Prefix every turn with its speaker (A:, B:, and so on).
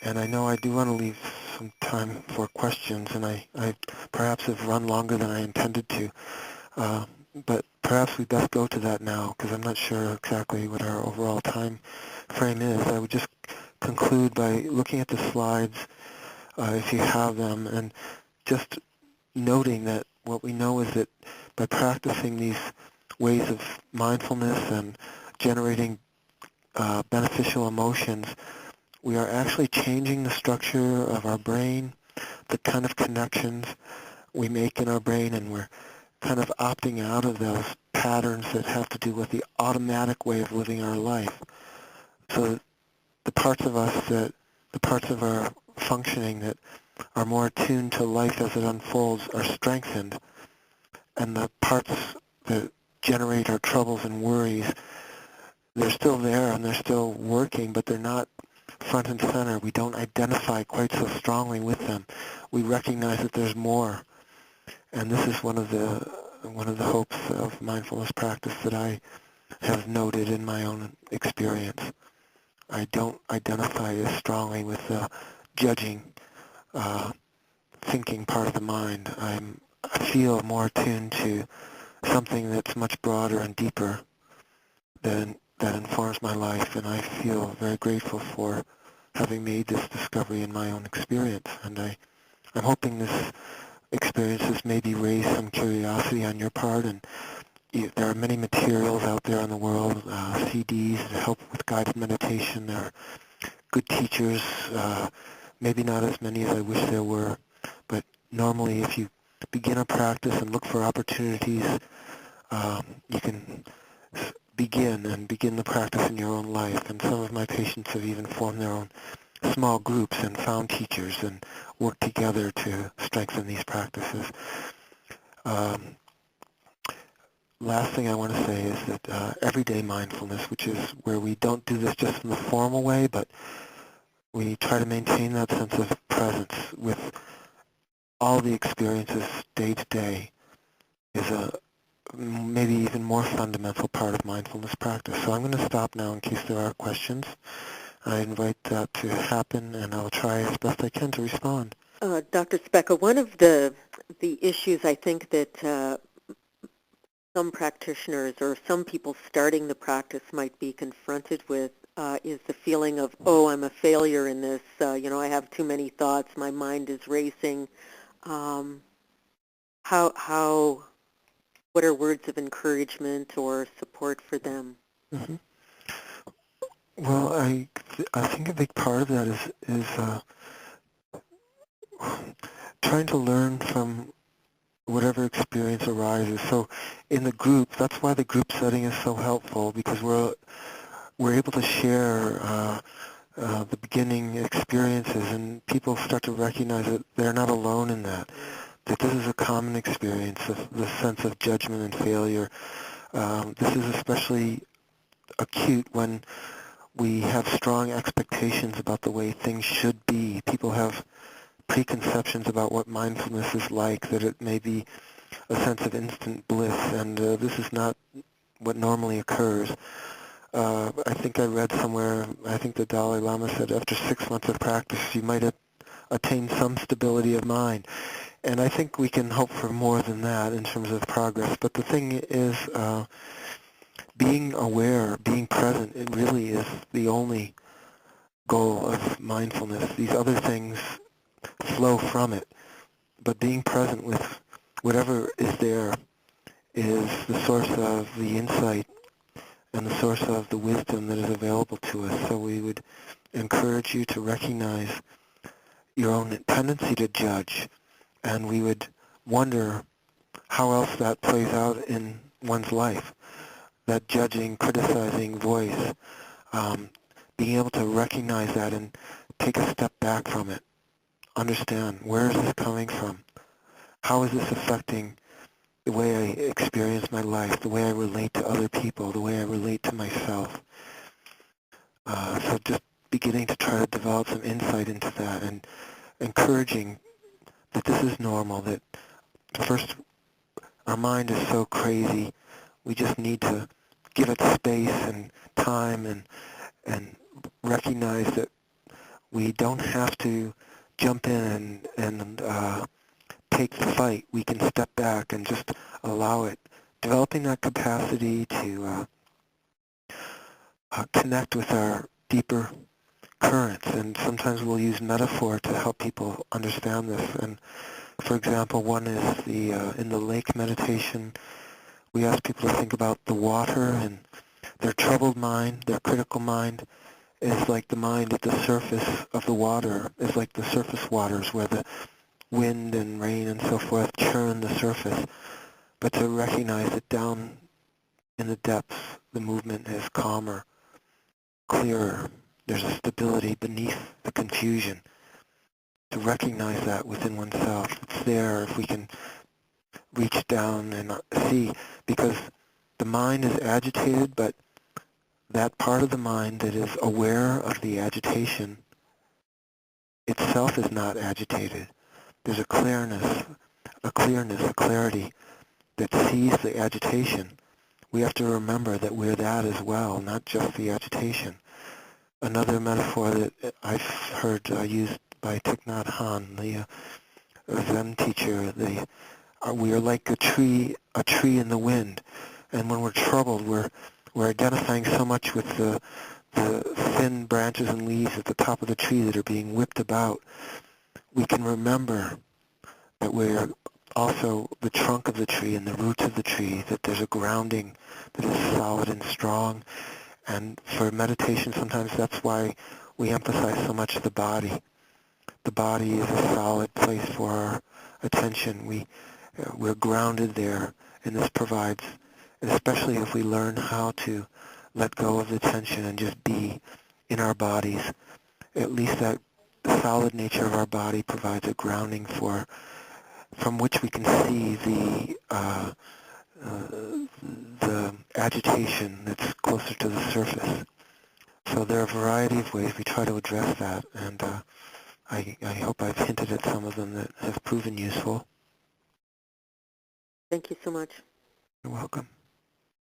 A: And I know I do want to leave some time for questions, and I perhaps have run longer than I intended to. Uh, but perhaps we best go to that now, because I'm not sure exactly what our overall time frame is. I would just conclude by looking at the slides, if you have them, and just noting that what we know is that by practicing these ways of mindfulness and generating beneficial emotions, we are actually changing the structure of our brain, the kind of connections we make in our brain, and we're kind of opting out of those patterns that have to do with the automatic way of living our life. So that the parts of us that, the parts of our functioning that are more attuned to life as it unfolds are strengthened, and the parts that generate our troubles and worries, they're still there and they're still working, but they're not front and center. We don't identify quite so strongly with them. We recognize that there's more, and this is one of the hopes of mindfulness practice that I have noted in my own experience. I don't identify as strongly with the judging, thinking part of the mind. I feel more attuned to something that's much broader and deeper that informs my life, and I feel very grateful for having made this discovery in my own experience. And I'm hoping this experience has maybe raised some curiosity on your part, and there are many materials out there in the world, CDs that help with guided meditation. There are good teachers, maybe not as many as I wish there were, but normally if you begin a practice and look for opportunities, you can begin the practice in your own life. And some of my patients have even formed their own small groups and found teachers and worked together to strengthen these practices. Last thing I want to say is that everyday mindfulness, which is where we don't do this just in the formal way, but we try to maintain that sense of presence with all the experiences day to day, is a maybe even more fundamental part of mindfulness practice. So I'm going to stop now in case there are questions. I invite that to happen, and I'll try as best I can to respond.
B: Dr. Specker, one of the issues I think that some practitioners or some people starting the practice might be confronted with is the feeling of, oh, I'm a failure in this. I have too many thoughts. My mind is racing. What are words of encouragement or support for them?
A: Mm-hmm. Well, I think a big part of that is trying to learn from whatever experience arises. So in the group, that's why the group setting is so helpful, because we're able to share the beginning experiences, and people start to recognize that they're not alone in that this is a common experience of the sense of judgment and failure. This is especially acute when we have strong expectations about the way things should be. People have preconceptions about what mindfulness is like, that it may be a sense of instant bliss, and this is not what normally occurs. I think I read somewhere, I think the Dalai Lama said after 6 months of practice you might attain some stability of mind. And I think we can hope for more than that in terms of progress. But the thing is, being aware, being present, it really is the only goal of mindfulness. These other things flow from it. But being present with whatever is there is the source of the insight and the source of the wisdom that is available to us. So we would encourage you to recognize your own tendency to judge, and we would wonder how else that plays out in one's life, that judging, criticizing voice, being able to recognize that and take a step back from it, understand where is this coming from, how is this affecting the way I experience my life, the way I relate to other people, the way I relate to myself. So just beginning to try to develop some insight into that, and encouraging that this is normal, that first, our mind is so crazy, we just need to give it space and time and recognize that We don't have to jump in and take the fight. We can step back and just allow it. Developing that capacity to connect with our deeper currents, and sometimes we'll use metaphor to help people understand this. And for example, one is the in the lake meditation, we ask people to think about the water, and their troubled mind, their critical mind, is like the mind at the surface of the water, is like the surface waters where the wind and rain and so forth churn the surface. But to recognize that down in the depths, the movement is calmer, clearer. There's a stability beneath the confusion. To recognize that within oneself, it's there if we can reach down and see, because the mind is agitated, but that part of the mind that is aware of the agitation itself is not agitated. There's a clearness, a clarity that sees the agitation. We have to remember that we're that as well, not just the agitation. Another metaphor that I've heard used by Thich Nhat Hanh, the Zen teacher, we are like a tree in the wind, and when we're troubled, we're identifying so much with the thin branches and leaves at the top of the tree that are being whipped about. We can remember that we're also the trunk of the tree and the roots of the tree, that there's a grounding that is solid and strong. And for meditation, sometimes that's why we emphasize so much the body. The body is a solid place for our attention. We're grounded there, and this provides, especially if we learn how to let go of the tension and just be in our bodies, at least that solid nature of our body provides a grounding from which we can see the agitation that's closer to the surface. So there are a variety of ways we try to address that, and I hope I've hinted at some of them that have proven useful.
B: Thank you so much.
A: You're welcome.